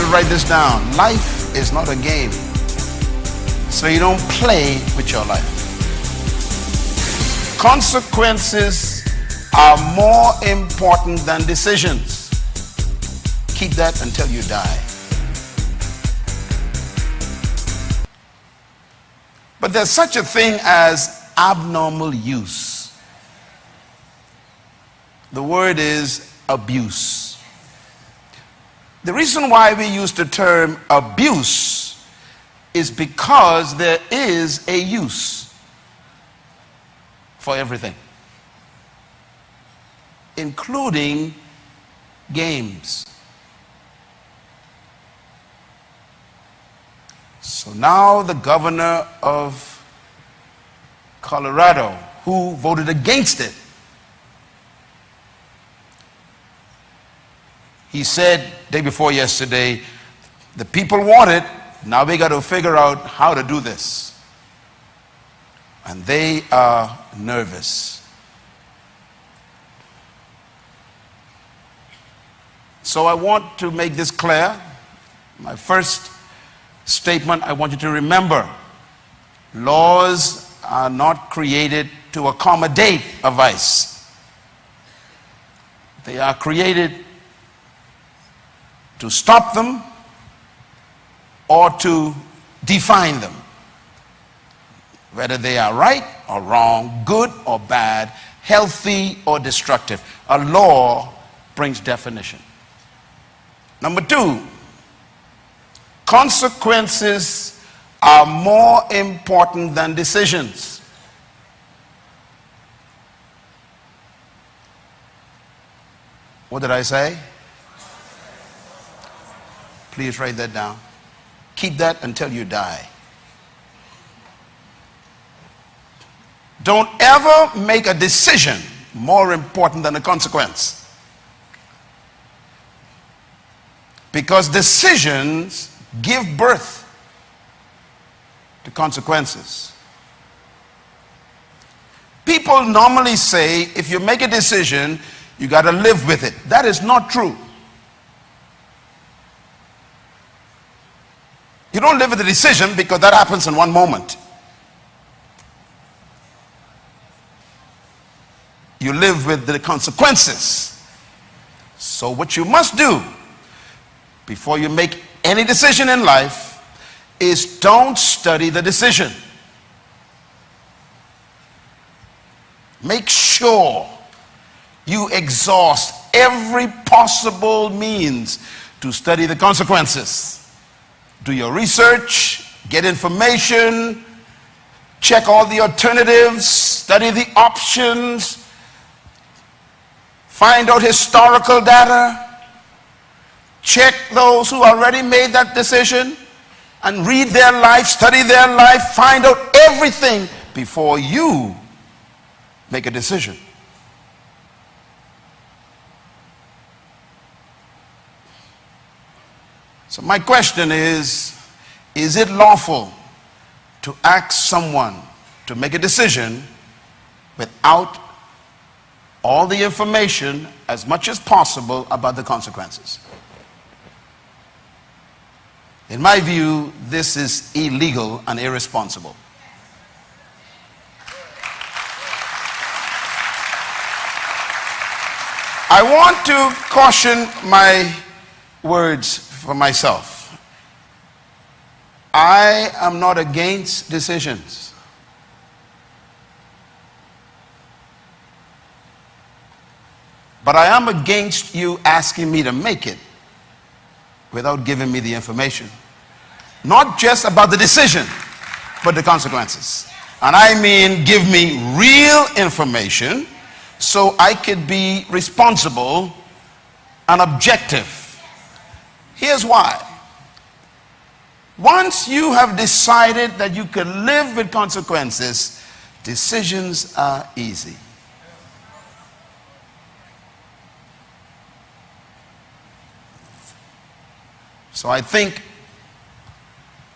write this down. Life is not a game. So you don't play with your life. Consequences are more important than decisions. Keep that until you die. But there's such a thing as abnormal use. The word is abuse. The reason why we use the term abuse is because there is a use for everything, including games. So now the governor of Colorado, who voted against it, he said day before yesterday, the people want it, now we got to figure out how to do this. And they are nervous. So I want to make this clear. My first statement, I want you to remember, laws are not created to accommodate a vice. They are created to stop them or to define them. Whether they are right or wrong, good or bad, healthy or destructive. A law brings definition. Number two, consequences are more important than decisions. What did I say? Please write that down. Keep that until you die. Don't ever make a decision more important than a consequence. Because decisions give birth to consequences. People normally say if you make a decision, you got to live with it. That is not true. You don't live with the decision because that happens in one moment. You live with the consequences. So what you must do before you make any decision in life is don't study the decision. Make sure you exhaust every possible means to study the consequences. Do your research, get information, check all the alternatives, study the options, find out historical data, check those who already made that decision, and read their life, study their life, find out everything before you make a decision. So my question is it lawful to ask someone to make a decision without all the information as much as possible about the consequences? In my view, this is illegal and irresponsible. I want to caution my words for myself. I am not against decisions. But I am against you asking me to make it without giving me the information. Not just about the decision, but the consequences. And I mean give me real information so I could be responsible and objective. Here's why. Once you have decided that you can live with consequences, decisions are easy. So I think,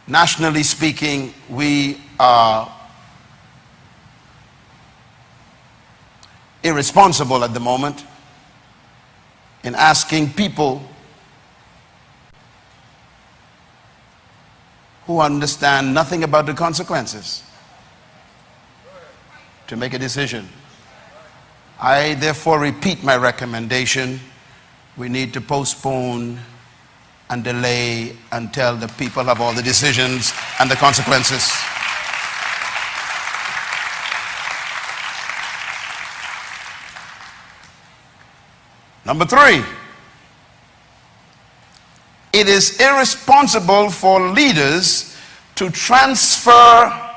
nationally speaking, we are irresponsible at the moment in asking people who understand nothing about the consequences to make a decision. I therefore repeat my recommendation. We need to postpone and delay until the people have all the decisions and the consequences. Number 3, it is irresponsible for leaders to transfer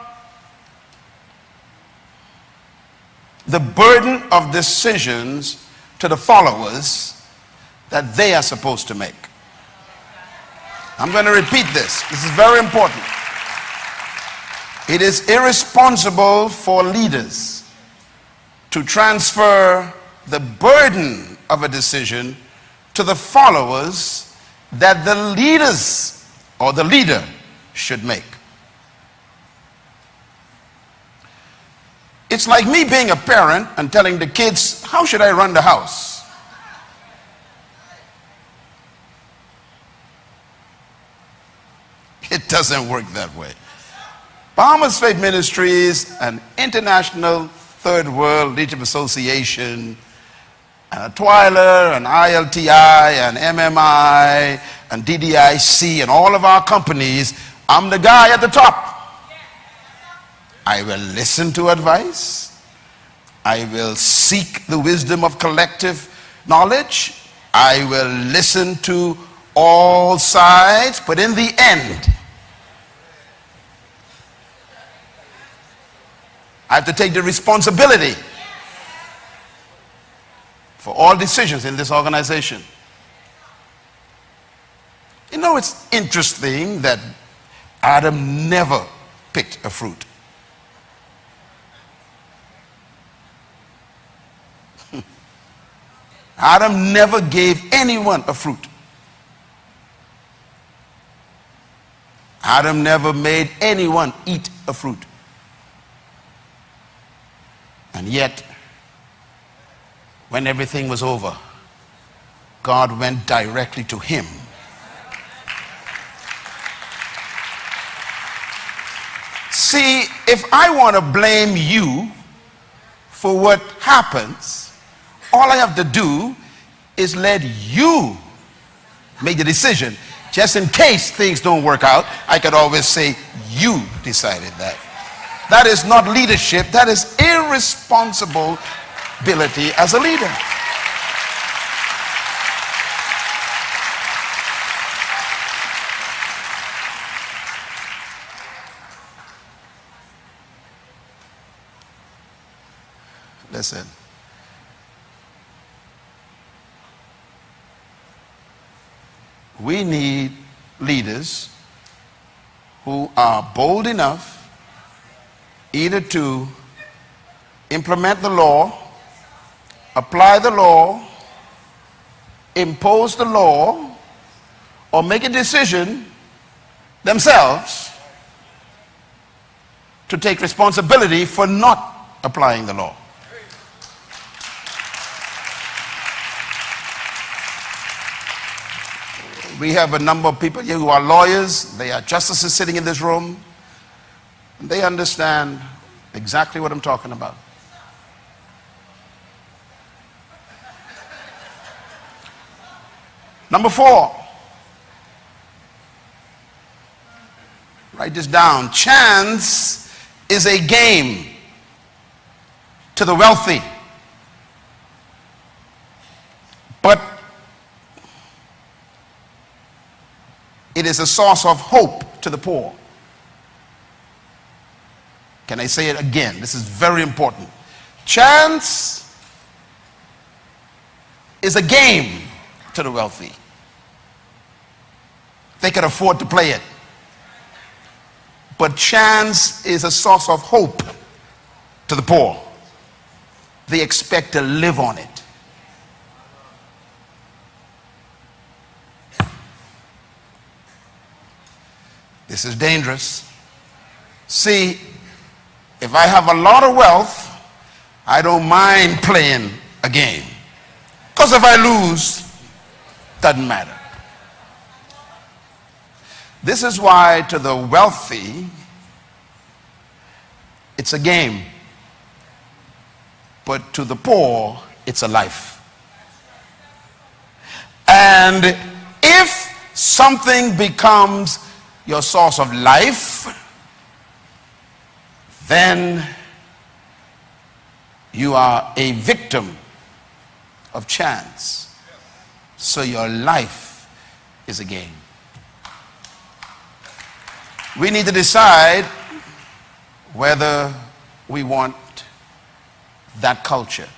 the burden of decisions to the followers that they are supposed to make. I'm going to repeat this. This is very important. It is irresponsible for leaders to transfer the burden of a decision to the followers that the leaders or the leader should make. It's like me being a parent and telling the kids, how should I run the house? It doesn't work that way. Bahamas Faith Ministries, an international third world leadership association, Twyler and ILTI and MMI and DDIC and all of our companies, I'm the guy at the top. I will listen to advice. I will seek the wisdom of collective knowledge. I will listen to all sides, but in the end, I have to take the responsibility for all decisions in this organization. You know, it's interesting that Adam never picked a fruit. Adam never gave anyone a fruit. Adam never made anyone eat a fruit. And yet, when everything was over, God went directly to him. See, if I want to blame you for what happens, all I have to do is let you make the decision. Just in case things don't work out, I could always say, you decided that. That is not leadership. That is irresponsibility as a leader. Listen. We need leaders who are bold enough either to implement the law, apply the law, impose the law, or make a decision themselves to take responsibility for not applying the law. We have a number of people here who are lawyers. They are justices sitting in this room. They understand exactly what I'm talking about. Number 4. Write this down. Chance is a game to the wealthy, but it is a source of hope to the poor. Can I say it again? This is very important. Chance is a game to the wealthy. They can afford to play it. But chance is a source of hope to the poor. They expect to live on it. This is dangerous. See, if I have a lot of wealth, I don't mind playing a game. Because if I lose, doesn't matter. This is why to the wealthy, it's a game. But to the poor, it's a life. And if something becomes your source of life, then you are a victim of chance. So your life is a game. We need to decide whether we want that culture.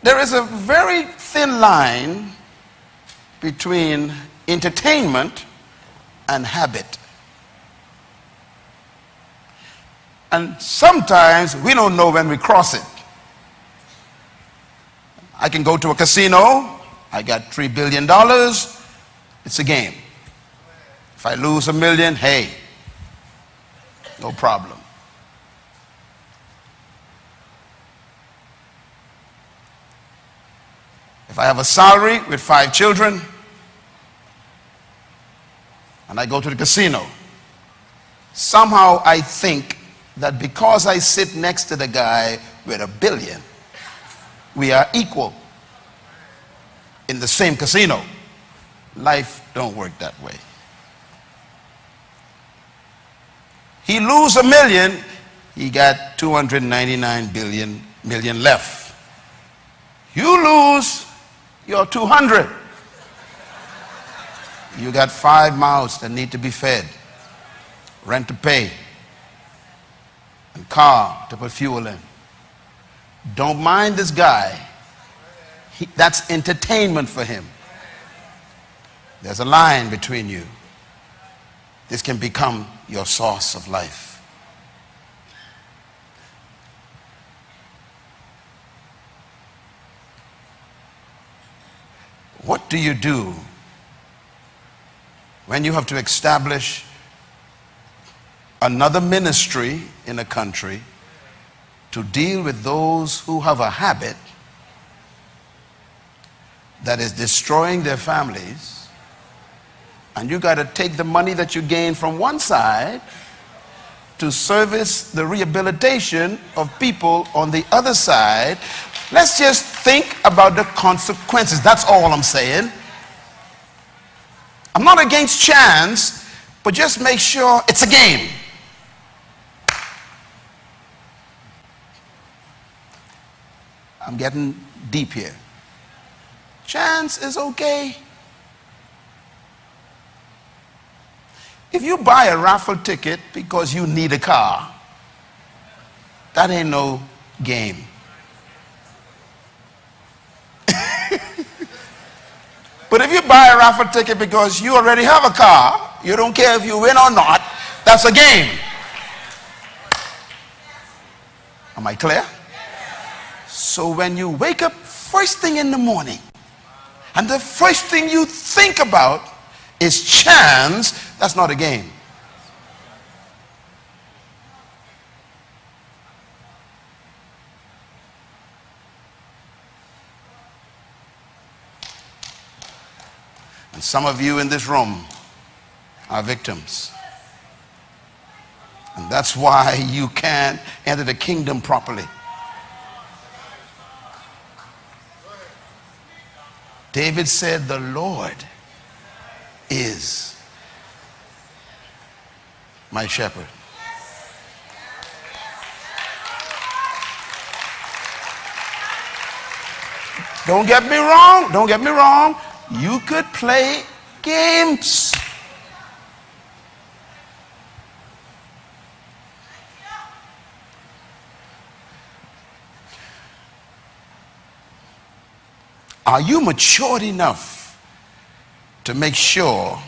There is a very thin line between entertainment and habit. And sometimes we don't know when we cross it. I can go to a casino, I got $3 billion, it's a game. If I lose $1 million, hey, no problem. If I have a salary with 5 children and I go to the casino, somehow I think that because I sit next to the guy with $1 billion, we are equal in the same casino. Life don't work that way. He lose $1 million, he got 299 million left. You lose your 200. You got 5 mouths that need to be fed, rent to pay, and car to put fuel in. Don't mind this guy. That's entertainment for him. There's a line between you. This can become your source of life. What do you do when you have to establish another ministry in a country to deal with those who have a habit that is destroying their families, and you got to take the money that you gain from one side to service the rehabilitation of people on the other side? Let's just think about the consequences. That's all I'm saying. I'm not against chance, but just make sure it's a game. I'm getting deep here. Chance is okay. If you buy a raffle ticket because you need a car, that ain't no game. But if you buy a raffle ticket because you already have a car, you don't care if you win or not, that's a game. Am I clear? So when you wake up first thing in the morning, and the first thing you think about is chance, that's not a game. And some of you in this room are victims. And that's why you can't enter the kingdom properly. David said, the Lord is my shepherd. Don't get me wrong. Don't get me wrong. You could play games. Are you matured enough to make sure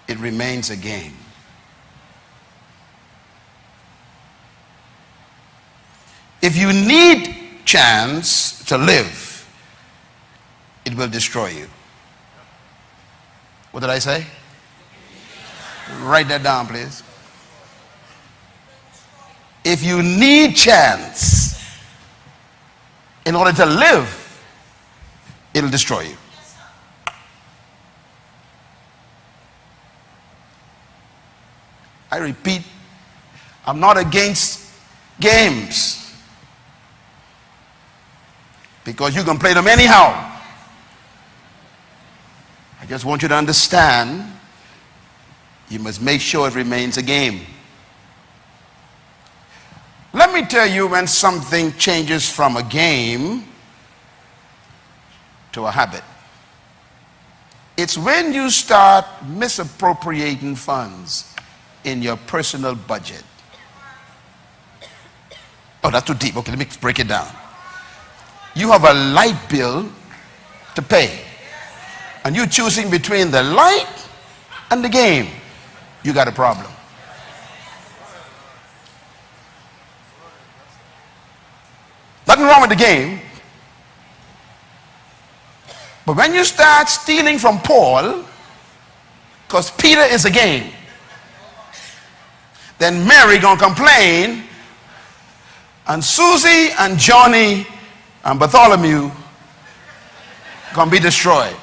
it remains a game? If you need chance to live, it will destroy you. What did I say? Write that down, please. If you need chance in order to live, it'll destroy you. I repeat, I'm not against games, because you can play them anyhow. I just want you to understand, you must make sure it remains a game. Let me tell you when something changes from a game to a habit. It's when you start misappropriating funds in your personal budget. Oh, that's too deep. Okay, let me break it down. You have a light bill to pay, and you're choosing between the light and the game. You got a problem. Nothing wrong with the game. But when you start stealing from Paul, because Peter is a game, then Mary gonna complain, and Susie and Johnny and Bartholomew gonna be destroyed.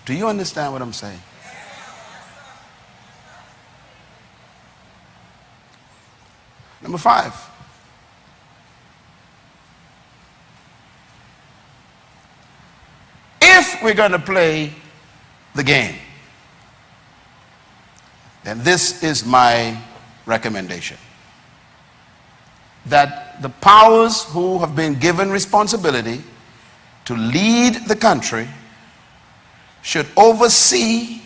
Do you understand what I'm saying? Number 5. If we're going to play the game, then this is my recommendation. That the powers who have been given responsibility to lead the country should oversee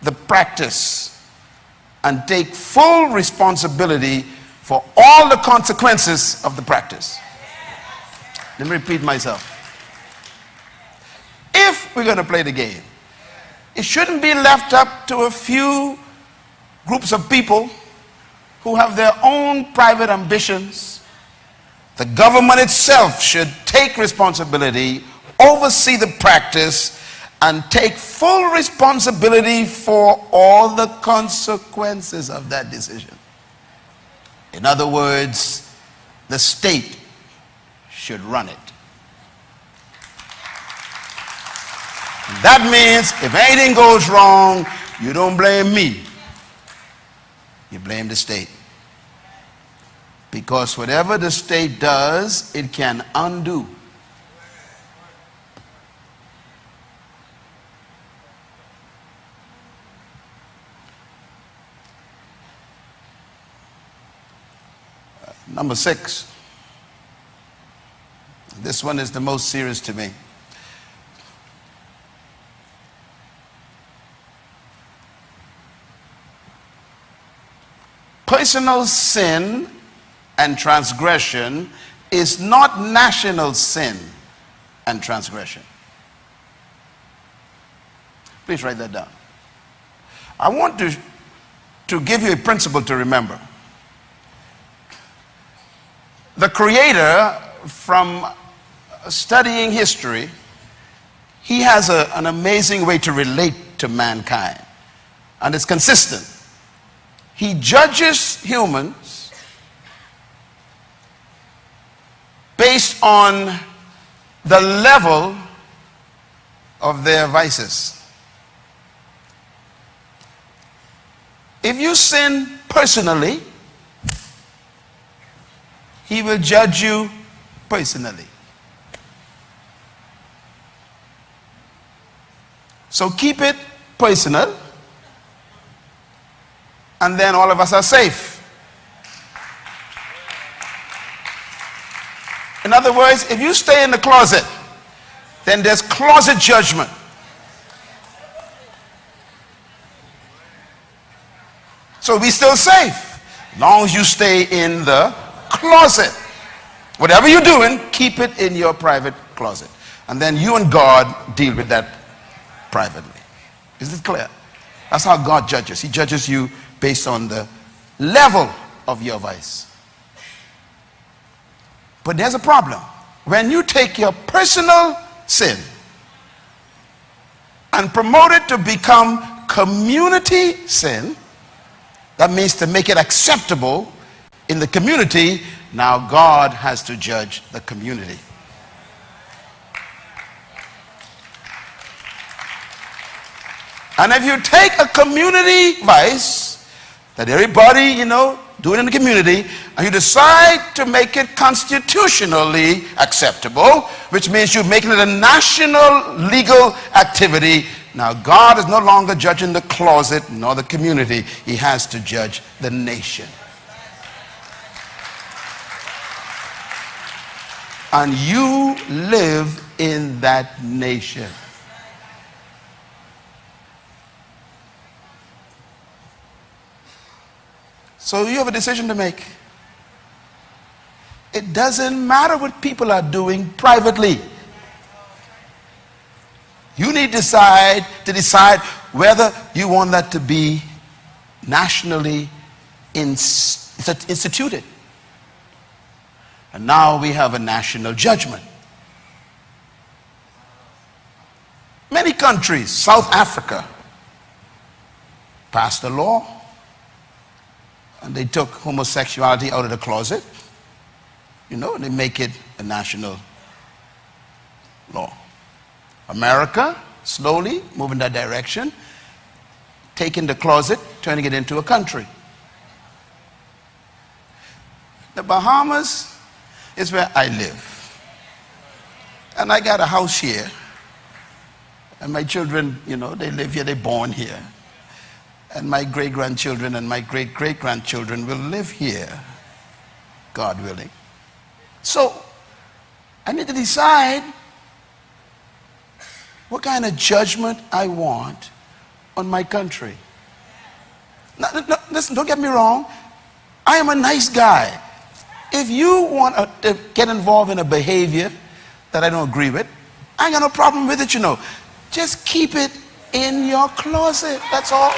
the practice and take full responsibility for all the consequences of the practice. Let me repeat myself. If we're going to play the game, it shouldn't be left up to a few groups of people who have their own private ambitions. The government itself should take responsibility, oversee the practice, and take full responsibility for all the consequences of that decision. In other words, the state should run it. That means if anything goes wrong, you don't blame me. You blame the state. Because whatever the state does, it can undo. Number 6. This one is the most serious to me. Personal sin and transgression is not national sin and transgression. Please write that down. I want to give you a principle to remember. The Creator, from studying history, he has an amazing way to relate to mankind, and it's consistent. He judges humans based on the level of their vices. If you sin personally, he will judge you personally. So keep it personal, and then all of us are safe. In other words, if you stay in the closet, then there's closet judgment. So we still safe, as long as you stay in the closet. Whatever you're doing, keep it in your private closet. And then you and God deal with that privately. Is it clear? That's how God judges. He judges you based on the level of your vice. But there's a problem. When you take your personal sin and promote it to become community sin, that means to make it acceptable in the community, Now God has to judge the community. And if you take a community vice that everybody, doing in the community, and you decide to make it constitutionally acceptable, which means you're making it a national legal activity, now God is no longer judging the closet nor the community. He has to judge the nation. And you live in that nation. So you have a decision to make. It doesn't matter what people are doing privately. You need to decide whether you want that to be nationally instituted. And now we have a national judgment. Many countries, South Africa, passed a law, and they took homosexuality out of the closet, and they make it a national law. America, slowly moving that direction, taking the closet, turning it into a country. The Bahamas is where I live. And I got a house here. And my children, they live here, they're born here. And my great-grandchildren and my great-great-grandchildren will live here, God willing. So, I need to decide what kind of judgment I want on my country. No, listen, don't get me wrong. I am a nice guy. If you want to get involved in a behavior that I don't agree with, I ain't got no problem with it, Just keep it in your closet, that's all.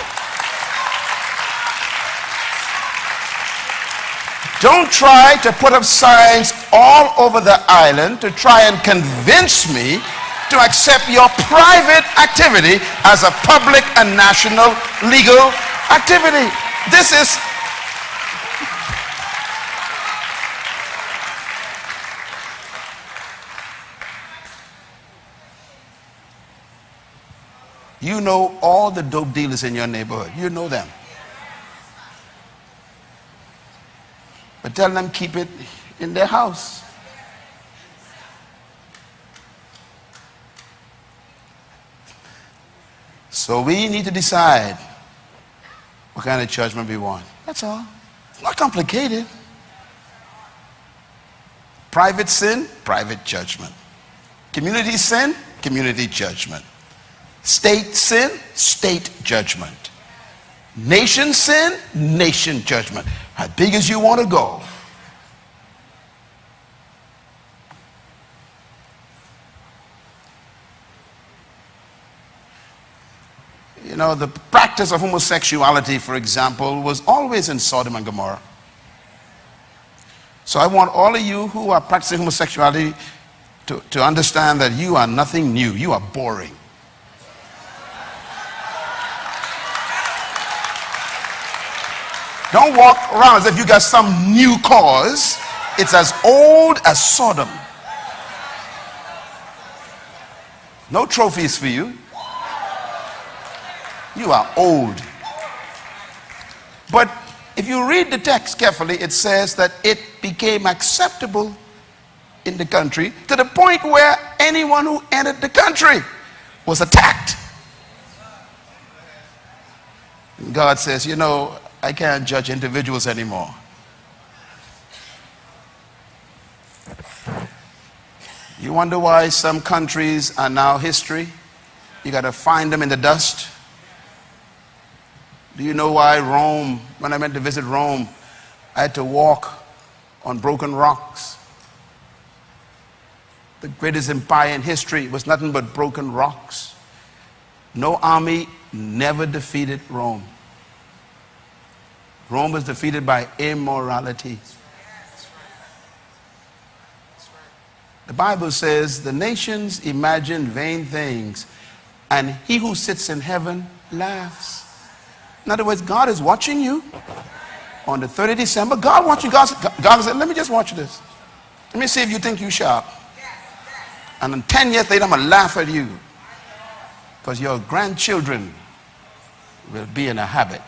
Don't try to put up signs all over the island to try and convince me to accept your private activity as a public and national legal activity. This is all the dope dealers in your neighborhood. You know them. But tell them keep it in their house. So we need to decide what kind of judgment we want. That's all. It's not complicated. Private sin, private judgment. Community sin, community judgment. State sin, state judgment. Nation sin, nation judgment. As big as you want to go. The practice of homosexuality, for example, was always in Sodom and Gomorrah. So I want all of you who are practicing homosexuality to understand that you are nothing new. You are boring. Don't walk around as if you got some new cause. It's as old as Sodom. No trophies for you. You are old. But if you read the text carefully, it says that it became acceptable in the country to the point where anyone who entered the country was attacked. And God says, I can't judge individuals anymore. You wonder why some countries are now history? You got to find them in the dust. Do you know why Rome, when I went to visit Rome, I had to walk on broken rocks? The greatest empire in history was nothing but broken rocks. No army never defeated Rome. Rome was defeated by immorality. The Bible says the nations imagine vain things, and he who sits in heaven laughs. In other words, God is watching you. On the 30th of December, God wants you. God said, let me just watch this. Let me see if you think you're sharp. And then 10 years later, I'm going to laugh at you. Because your grandchildren will be in a habit